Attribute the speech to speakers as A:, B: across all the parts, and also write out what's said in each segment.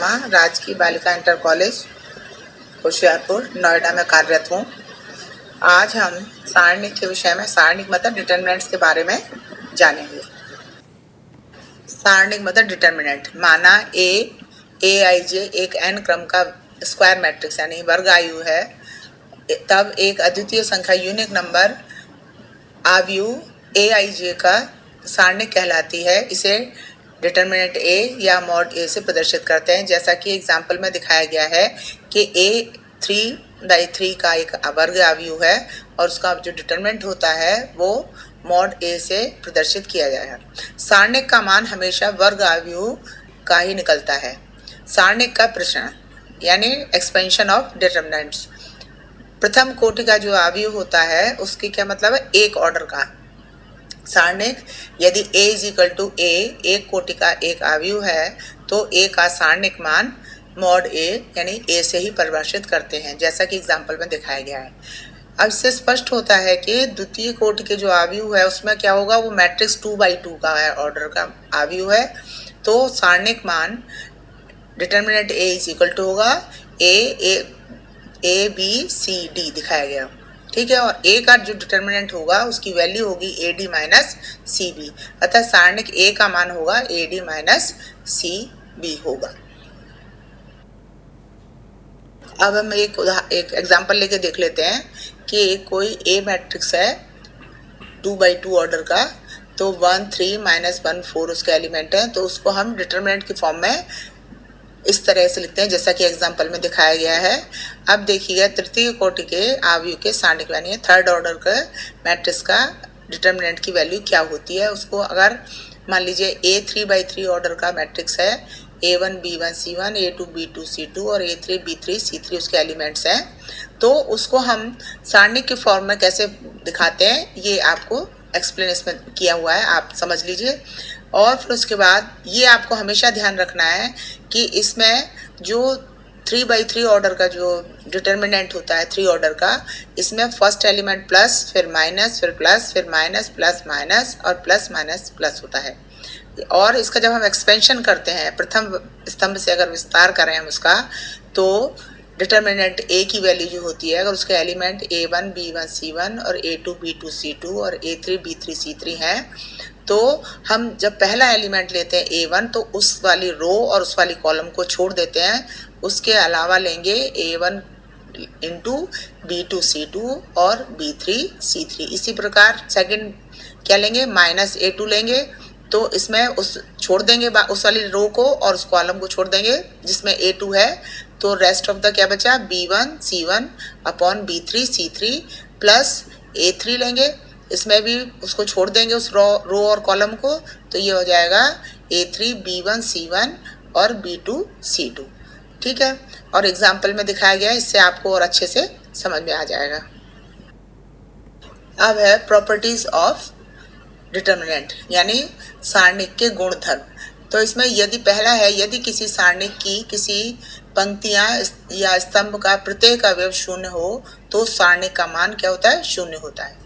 A: राजकीय बालिका inter college Hoshiarpur Noida में कार्यरत हूँ। आज हम सारणिक के विषय में सारणिक मतलब डिटर्मिनेंट्स के बारे में जानेंगे। सारणिक मतलब डिटर्मिनेंट माना ए आई जे एक n क्रम का स्क्वायर मैट्रिक्स यानी वर्ग आयु है, तब एक अद्वितीय संख्या यूनिक नंबर आयु ए आई जे का सारणिक कहलाती है। इसे डिटर्मिनेंट ए या मॉड ए से प्रदर्शित करते हैं, जैसा कि एग्जाम्पल में दिखाया गया है कि ए 3/3 का एक वर्ग आयु है और उसका जो डिटर्मिनेंट होता है वो मॉड ए से प्रदर्शित किया जाएगा। सारणिक का मान हमेशा वर्ग आयु का ही निकलता है। सारणिक का प्रश्न यानी एक्सपेंशन ऑफ डिटर्मिनेंट्स, प्रथम कोटि का जो आयु होता है उसकी क्या मतलब है, एक ऑर्डर का सारणिक। यदि a इज इक्वल टू ए, एक कोटि का एक आयु है, तो a का सारणिक मान मॉड a यानी a से ही परिभाषित करते हैं, जैसा कि एग्जाम्पल में दिखाया गया है। अब इससे स्पष्ट होता है कि द्वितीय कोटि के जो आयु है उसमें क्या होगा, वो मैट्रिक्स 2/2 का है, ऑर्डर का आयु है। तो सारणिक मान determinant a is equal to होगा ए बी सी डी दिखाया गया, ठीक है। और a का जो डिटर्मिनेंट होगा उसकी वैल्यू होगी A D minus C B, अतः सारणिक a का मान होगा A D minus C B होगा। अब हम एक एग्जांपल लेके देख लेते हैं कि कोई a मैट्रिक्स है 2/2 ऑर्डर का, तो 1 3 -1 4 उसके एलिमेंट है, तो उसको हम डिटर्मिनेंट की फॉर्म में इस तरह से लिखते हैं जैसा कि एग्जांपल में दिखाया गया है। अब देखिएगा तृतीय कोटि के आयु के सारणिक यानी थर्ड ऑर्डर का मैट्रिक्स का डिटर्मिनेंट की वैल्यू क्या होती है। उसको अगर मान लीजिए ए 3/3 ऑर्डर का मैट्रिक्स है, A1 B1 C1 A2 B2 C2 और A3 B3 C3 उसके एलिमेंट्स हैं, तो उसको हम सारणिक के फॉर्म में कैसे दिखाते हैं ये आपको एक्सप्लेनेशन किया हुआ है, आप समझ लीजिए। और फिर उसके बाद ये आपको हमेशा ध्यान रखना है कि इसमें जो 3/3 ऑर्डर का जो डिटर्मिनेंट होता है 3 ऑर्डर का, इसमें फर्स्ट एलिमेंट प्लस, फिर माइनस, फिर प्लस, फिर माइनस, प्लस माइनस और प्लस माइनस प्लस होता है। और इसका जब हम एक्सपेंशन करते हैं, प्रथम स्तंभ से अगर विस्तार करें हम उसका, तो डिटर्मिनेंट a की वैल्यू जो होती है, अगर उसके एलिमेंट A1 B1 C1 और A2 B2 C2 और A3 B3 C3 हैं, तो हम जब पहला एलिमेंट लेते हैं A1 तो उस वाली रो और उस वाली कॉलम को छोड़ देते हैं, उसके अलावा लेंगे A1 इंटू B2 C2 और B3 C3। इसी प्रकार सेकंड क्या लेंगे, -A2 लेंगे, तो इसमें उस छोड़ देंगे उस वाली रो को और उस कॉलम को छोड़ देंगे जिसमें A2 है, तो रेस्ट ऑफ द क्या बचा, B1 C1 upon B3 C3 plus A3 लेंगे, इसमें भी उसको छोड़ देंगे उस रो और कॉलम को, तो ये हो जाएगा A3 B1 C1 और B2 C2, ठीक है। और एग्जाम्पल में दिखाया गया है, इससे आपको और अच्छे से समझ में आ जाएगा। अब है प्रॉपर्टीज ऑफ डिटर्मिनेंट यानी सारणिक के गुणधर्म। तो इसमें यदि पहला है, यदि किसी सारणिक की किसी पंक्तियां या स्तंभ का प्रत्येक अवयव शून्य हो तो सारणिक का मान क्या होता है, शून्य होता है,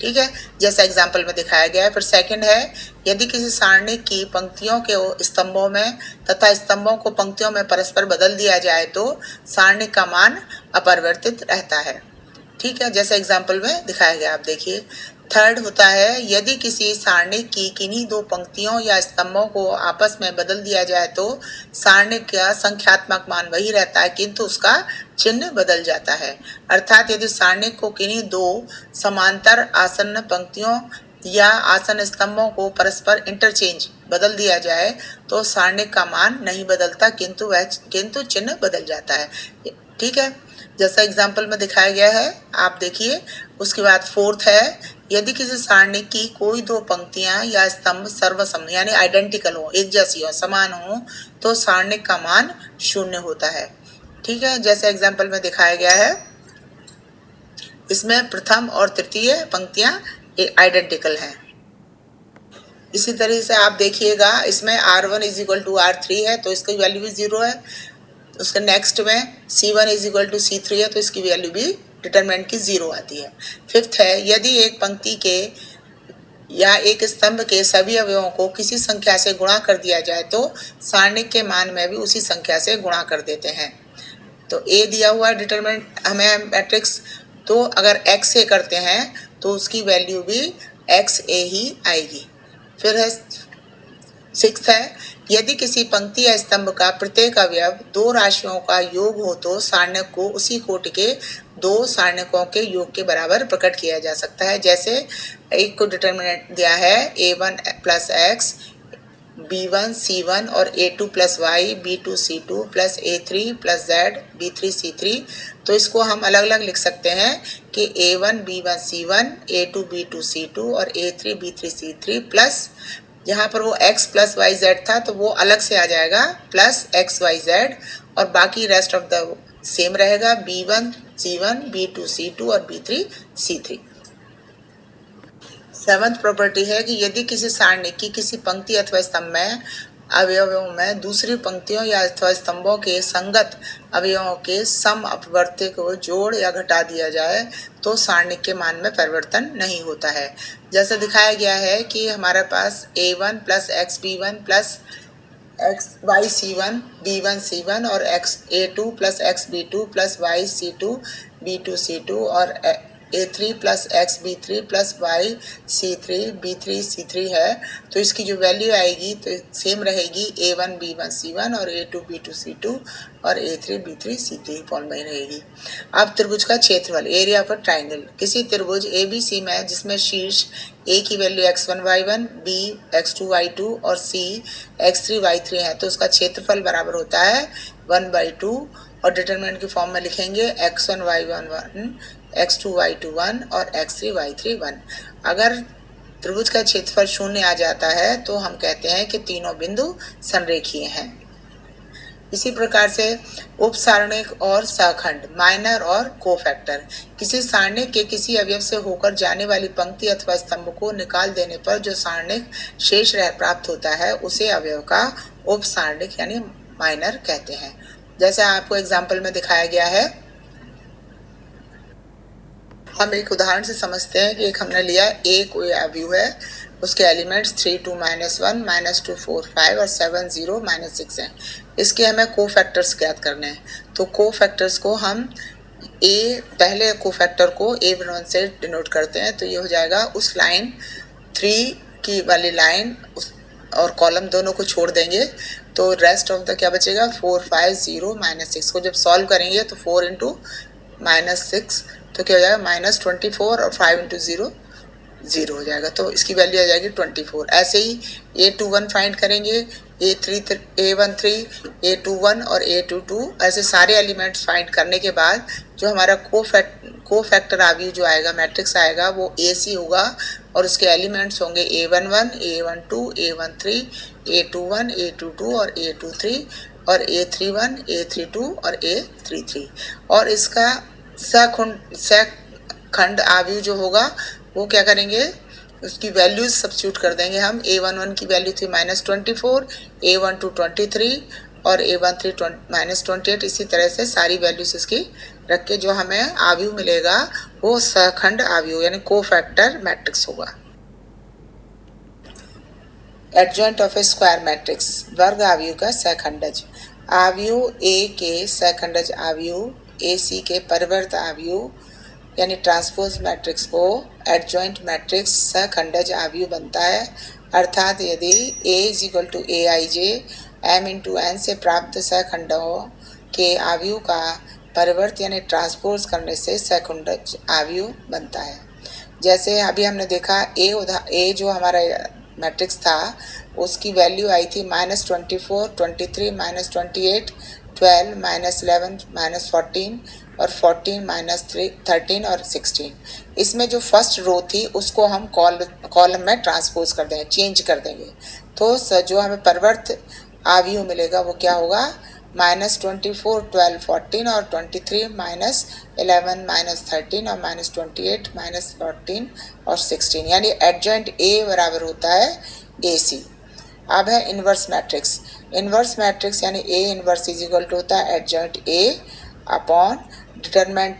A: ठीक है, जैसा एग्जाम्पल में दिखाया गया है। फिर सेकंड है, यदि किसी सारणिक की पंक्तियों के स्तंभों में तथा स्तंभों को पंक्तियों में परस्पर बदल दिया जाए तो सारणिक का मान अपरिवर्तित रहता है, ठीक है, जैसे एग्जाम्पल में दिखाया गया। आप देखिए थर्ड होता है, यदि किसी सारणिक की किन्हीं दो पंक्तियों या स्तंभों को आपस में बदल दिया जाए तो सारणिक का संख्यात्मक मान वही रहता है किंतु उसका चिन्ह बदल जाता है। अर्थात यदि सारणिक को किन्हीं दो समांतर आसन्न पंक्तियों या आसन स्तंभों को परस्पर इंटरचेंज बदल दिया जाए तो सारणिक का मान नहीं बदलता किंतु चिन्ह बदल जाता है, ठीक है, जैसा एग्जाम्पल में दिखाया गया है, आप देखिए। उसके बाद फोर्थ है, यदि किसी सारणिक की कोई दो पंक्तियां या स्तंभ सर्वसम यानी आइडेंटिकल हो, एक जैसी हो, समान हो, तो सारणिक का मान शून्य होता है, ठीक है, जैसे एग्जाम्पल में दिखाया गया है। इसमें प्रथम और तृतीय पंक्तियां आइडेंटिकल हैं। इसी तरह से आप देखिएगा, इसमें R1 is equal to R3 है तो इसकी वैल्यू भी 0 है। उसके नेक्स्ट में C1 is equal to C3 है तो इसकी वैल्यू भी डिटरमिनेंट की 0 आती है। फिफ्थ है, यदि एक पंक्ति के या एक स्तंभ के सभी अवयवों को किसी संख्या से गुणा कर दिया जाए तो सारणिक के मान में भी उसी संख्या से गुणा कर देते हैं। तो ए दिया हुआ डिटरमिनेंट हमें मैट्रिक्स, तो अगर x से करते हैं तो उसकी वैल्यू भी एक्स ए ही आएगी। फिर है 6 है, यदि किसी पंक्ति या स्तंभ का प्रत्येक अवयव दो राशियों का योग हो तो सारणिक को उसी कोटि के दो सारणिकों के योग के बराबर प्रकट किया जा सकता है। जैसे एक को डिटरमिनेंट दिया है a1 plus X, b1 c1 और a2 plus Y, b2 c2 plus a3 plus z, b3 c3। तो इसको हम अलग अलग लिख सकते हैं कि a1 b1 c1, a2 b2 c2 और a3 b3 c3 प्लस यहाँ पर वो x प्लस वाई जेड था तो वो अलग से आ जाएगा प्लस एक्स वाई जेड, और बाकी रेस्ट ऑफ द सेम रहेगा b1 c1, b2 c2 और b3 c3। सेवंथ प्रॉपर्टी है कि यदि किसी सारणी की किसी पंक्ति अथवा स्तंभ में अवयवों में दूसरी पंक्तियों या अथवा स्तंभों के संगत अवयवों के सम अपवर्त्य को जोड़ या घटा दिया जाए तो सारणी के मान में परिवर्तन नहीं होता है। जैसे दिखाया गया है कि हमारे पास a1 plus X b1 plus X Y c1 b1 c1 और X a2 plus X b2 plus Y c2 b2 c2 और a3 plus x b3 plus Y c3 b3 c3 है। तो इसकी जो वैल्यू आएगी तो सेम रहेगी a1 b1 c1 और a2 b2 c2 और a3 b3 c3 फॉर्म में रहेगी। अब त्रिभुज का क्षेत्रफल, एरिया ऑफ अ ट्राइंगल। किसी त्रिभुज ABC में जिसमें शीर्ष A की value x1 y1, B x2 y2 और C x3 y3 है तो उसका क्षेत्रफल बराबर होता है 1/2 और डिटरमिनेंट की फॉर्म में लिखेंगे x1 y1 1, x2 y2 1 और x3 y3 1। अगर त्रिभुज का क्षेत्रफल शून्य आ जाता है तो हम कहते हैं कि तीनों बिंदु संरेखीय हैं। इसी प्रकार से उप सारणिक और सहखंड, माइनर और कोफैक्टर। किसी सारणिक के किसी अवयव से होकर जाने वाली पंक्ति अथवा स्तंभ को निकाल देने पर जो सारणिक शेष प्राप्त होता है उसे अवयव का उप सारणिक यानी माइनर कहते हैं। जैसे आपको एग्जाम्पल में दिखाया गया है, हम एक उदाहरण से समझते हैं कि एक हमने लिया ए कोई अवयव है, उसके एलिमेंट्स 3 2 -1 -2 4 5 और 7 0 -6 हैं। इसके हमें कोफैक्टर्स ज्ञात करने हैं। तो कोफैक्टर्स को हम पहले कोफैक्टर को a1 से डिनोट करते हैं तो ये हो जाएगा उस लाइन 3 की वाली लाइन और कॉलम दोनों को छोड़ देंगे तो रेस्ट ऑफ द क्या बचेगा 4 5 0 -6 को जब सॉल्व करेंगे तो 4 इंटू -6 तो क्या हो जाएगा -24 और 5 इंटू 0 0 हो जाएगा तो इसकी वैल्यू आ जाएगी 24। ऐसे ही a21 फाइंड करेंगे, a1 3, a21 और a22 ऐसे सारे एलिमेंट्स फाइंड करने के बाद जो हमारा कोफैक्टर अवयव जो आएगा मैट्रिक्स आएगा वो AC होगा और उसके एलिमेंट्स होंगे a11 a12 a13 a21 a22 और a23 और a31 a32 और a33 और इसका सहखंड अवयव जो होगा वो क्या करेंगे उसकी वैल्यूज सब्स्टिट्यूट कर देंगे हम। a11 की वैल्यू थी -24, a12 23 और a13 -28। इसी तरह से सारी वैल्यूज इसकी रख के जो हमें अवयव मिलेगा वो सहखंड अवयव यानी कोफैक्टर मैट्रिक्स होगा। Adjoint of A square matrix, वर्ग अवयव का सहखंडज। अवयव A के सहखंडज अवयव AC के परिवर्त अवयव यानी ट्रांसपोज मैट्रिक्स को एडजॉइंट मैट्रिक्स सहखंडज अवयव बनता है। अर्थात यदि A = AIJ m×n से प्राप्त सहखंडों के अवयव का परिवर्त यानी ट्रांसपोज करने से सहखंडज अवयव बनता है। जैसे अभी हमने देखा A जो हमारा मैट्रिक्स था उसकी वैल्यू आई थी -24, 23, -28, 12, -11, -14 और 14, -13 और 16। इसमें जो फर्स्ट रो थी उसको हम कॉलम में ट्रांसपोज कर देंगे, चेंज कर देंगे तो जो हमें परिवर्त अवयव मिलेगा वो क्या होगा -24, 12, 14 और 23 -11 -13 और -28 -14 और 16 यानी एडजॉइंट A बराबर होता है AC। अब है इनवर्स मैट्रिक्स। इनवर्स मैट्रिक्स यानी A इनवर्स = होता है adjoint A upon determinant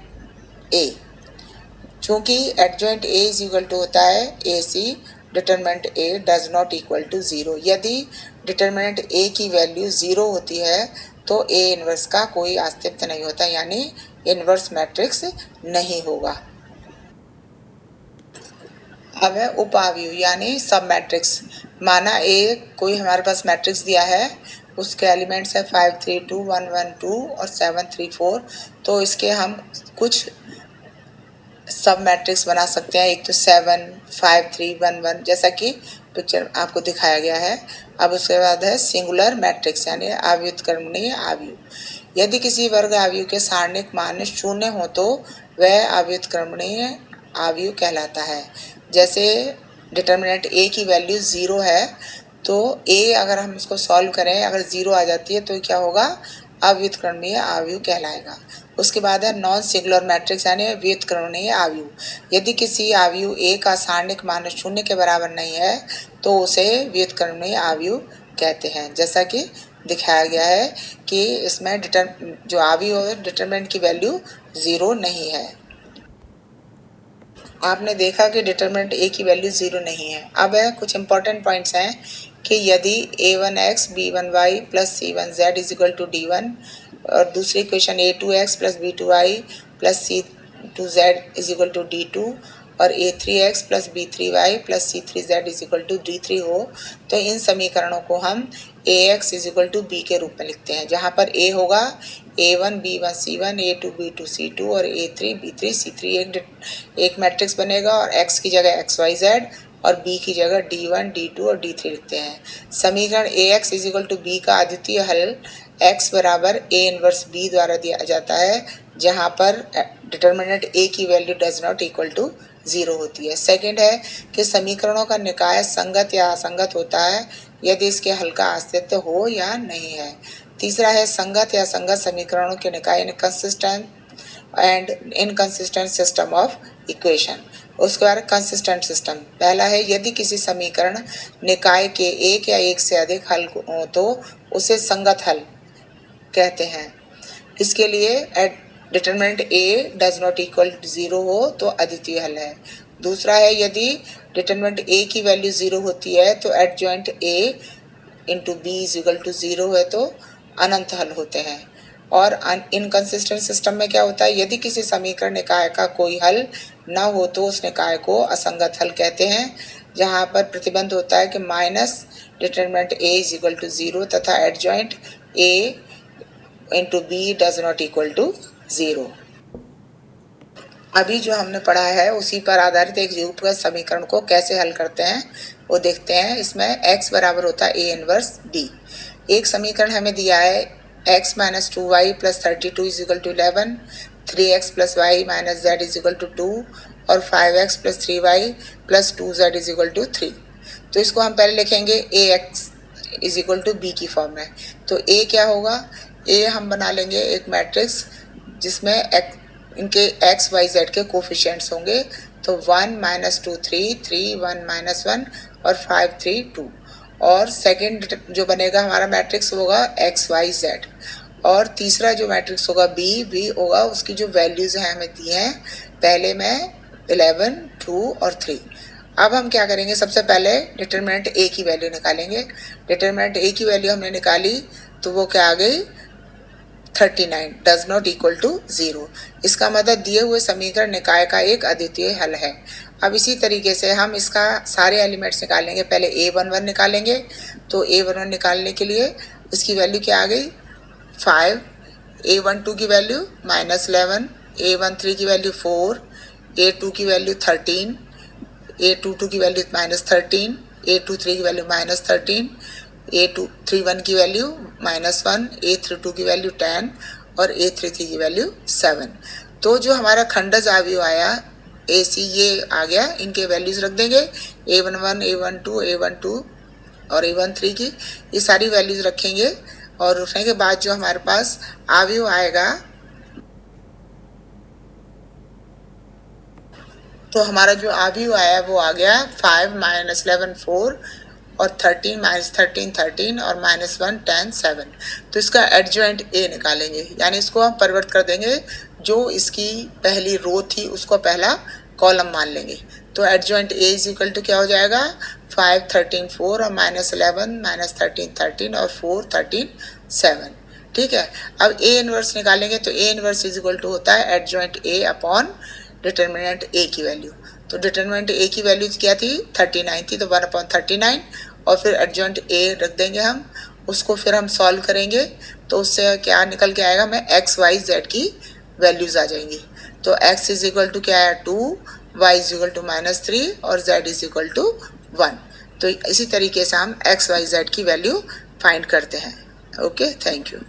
A: A। चूंकि एडजॉइंट A = होता है AC determinant A does not equal to zero. यदि डिटरमिनेंट ए की वैल्यू ज़ीरो होती है तो ए इनवर्स का कोई अस्तित्व नहीं होता, यानी इनवर्स मैट्रिक्स नहीं होगा। अब है उपावयव यानी सब मैट्रिक्स। माना ए कोई हमारे पास मैट्रिक्स दिया है, उसके एलिमेंट्स है 5 3 2 1 1 2 और 7 3 4। तो इसके हम कुछ सब मैट्रिक्स बना सकते हैं। एक तो 7 5 3 1 1 जैसा कि पिक्चर आपको दिखाया गया है। अब उसके बाद है सिंगुलर मैट्रिक्स यानी अव्युत्क्रमणीय अवयव। यदि किसी वर्ग अवयव के सारणिक मान शून्य हो तो वह अव्युत्क्रमणीय अवयव कहलाता है। जैसे डिटरमिनेंट ए की वैल्यू ज़ीरो है तो ए अगर हम इसको सॉल्व करें, अगर ज़ीरो आ जाती है तो क्या होगा, अव्युत्क्रमणीय अवयव कहलाएगा। उसके बाद है नॉन सिंगुलर मैट्रिक्स यानी व्युत्क्रमणीय अवयव। यदि किसी अवयव ए का सारणिक मान शून्य के बराबर नहीं है तो उसे व्युत्क्रमणीय अवयव कहते हैं। जैसा कि दिखाया गया है कि इसमें जो अवयव है डिटरमिनेंट की वैल्यू ज़ीरो नहीं है। आपने देखा कि डिटरमिनेंट ए की वैल्यू ज़ीरो नहीं है। अब है कुछ इंपॉर्टेंट पॉइंट्स हैं कि यदि a1x b1y plus c1z is equal to d1 और दूसरी equation a2x plus b2y plus c2z is equal to d2 और a3x plus b3y plus c3z is equal to d3 हो तो इन समीकरणों को हम ax is equal to b के रूप में लिखते हैं, जहाँ पर a होगा a1 b1 c1 a2 b2 c2 और a3 b3 c3 एक मैट्रिक्स बनेगा और x की जगह xyz और b की जगह d1 d2 और d3 लिखते हैं। समीकरण ax is equal to b का अद्वितीय हल x बराबर a इनवर्स b द्वारा दिया जाता है, जहाँ पर डिटरमिनेंट a की value does not equal to zero होती है। सेकंड है कि समीकरणों का निकाय संगत या असंगत होता है यदि इसके हल का अस्तित्व हो या नहीं है। तीसरा है संगत या संगत समीकरणों के निकाय inconsistent and inconsistent system of equation. उसके बाद कंसिस्टेंट सिस्टम। पहला है यदि किसी समीकरण निकाय के एक या एक से अधिक हल हो तो उसे संगत हल कहते हैं। इसके लिए determinant A does not equal to zero हो तो अद्वितीय हल है। दूसरा है यदि डिटरमिनेंट ए की वैल्यू ज़ीरो होती है तो adjoint A into B is equal to zero है तो अनंत हल होते हैं। और इनकंसिस्टेंट सिस्टम में क्या होता है, यदि किसी समीकरण निकाय का कोई हल न हो तो उस निकाय को असंगत हल कहते हैं, जहाँ पर प्रतिबंध होता है कि minus determinant A is equal to zero तथा adjoint A into B does not equal to zero. अभी जो हमने पढ़ा है उसी पर आधारित एक युगपत समीकरण को कैसे हल करते हैं वो देखते हैं। इसमें x बराबर होता है a इनवर्स d। एक समीकरण हमें दिया है x minus 2y plus 32 is equal to 11, 3x plus Y minus Z is equal to 2 और 5x plus 3y plus 2z is equal to 3। तो इसको हम पहले लिखेंगे ax is equal to b की फॉर्म में। तो a क्या होगा, a हम बना लेंगे एक मैट्रिक्स जिसमें इनके एक्स वाई जेड के कोफिशिएंट्स होंगे। तो 1 माइनस 2 3 3 1 माइनस 1 और 5 3 2। और सेकंड जो बनेगा हमारा मैट्रिक्स होगा एक्स वाई जेड। और तीसरा जो मैट्रिक्स होगा बी होगा उसकी जो वैल्यूज़ हैं हमें दी हैं पहले में 11 2 और 3। अब हम क्या करेंगे, सबसे पहले डिटरमिनेंट ए की वैल्यू निकालेंगे। डिटरमिनेंट ए की वैल्यू हमने निकाली तो वो क्या आ गई 39 does not equal to zero. इसका मतलब दिए हुए समीकरण निकाय का एक अद्वितीय हल है। अब इसी तरीके से हम इसका सारे एलिमेंट्स निकालेंगे। पहले a11 निकालेंगे, तो a11 निकालने के लिए इसकी वैल्यू क्या आ गई 5, a12 की वैल्यू -11, a13 की वैल्यू 4, a2 की वैल्यू 13, a22 की वैल्यू -13, a23 की वैल्यू -13, a31 की वैल्यू -1, a32 की वैल्यू 10 और a33 की वैल्यू 7। तो जो हमारा खंडज अवयव आया AC ये आ गया, इनके वैल्यूज रख देंगे a11 a12 a12 और a13 की, ये सारी वैल्यूज रखेंगे। और रखने के बाद जो हमारे पास अवयव आएगा तो हमारा जो अवयव आया वो आ गया 5 -11 4 और 13 -13 13 और -1 10 7। तो इसका एडजॉइंट ए निकालेंगे, यानी इसको हम परिवर्तित कर देंगे। जो इसकी पहली रो थी उसको पहला कॉलम मान लेंगे। तो adjoint A is equal to क्या हो जाएगा 5 13 4 और -11 -13 13 और 4 13 7। ठीक है, अब ए इनवर्स निकालेंगे तो A inverse is equal to होता है adjoint A upon determinant A की वैल्यू। तो डिटर्मिनेंट ए की वैल्यू क्या थी 39 थी, तो 1/39 और फिर एडजॉइंट ए रख देंगे हम, उसको फिर हम सॉल्व करेंगे तो उससे क्या निकल के आएगा, मैं एक्स वाई जेड की वैल्यूज आ जाएंगी। तो x इज इक्वल टू क्या है 2, y इज इक्वल टू -3 और z इज इक्वल टू 1। तो इसी तरीके से हम x y z की वैल्यू फाइंड करते हैं। Okay, thank you.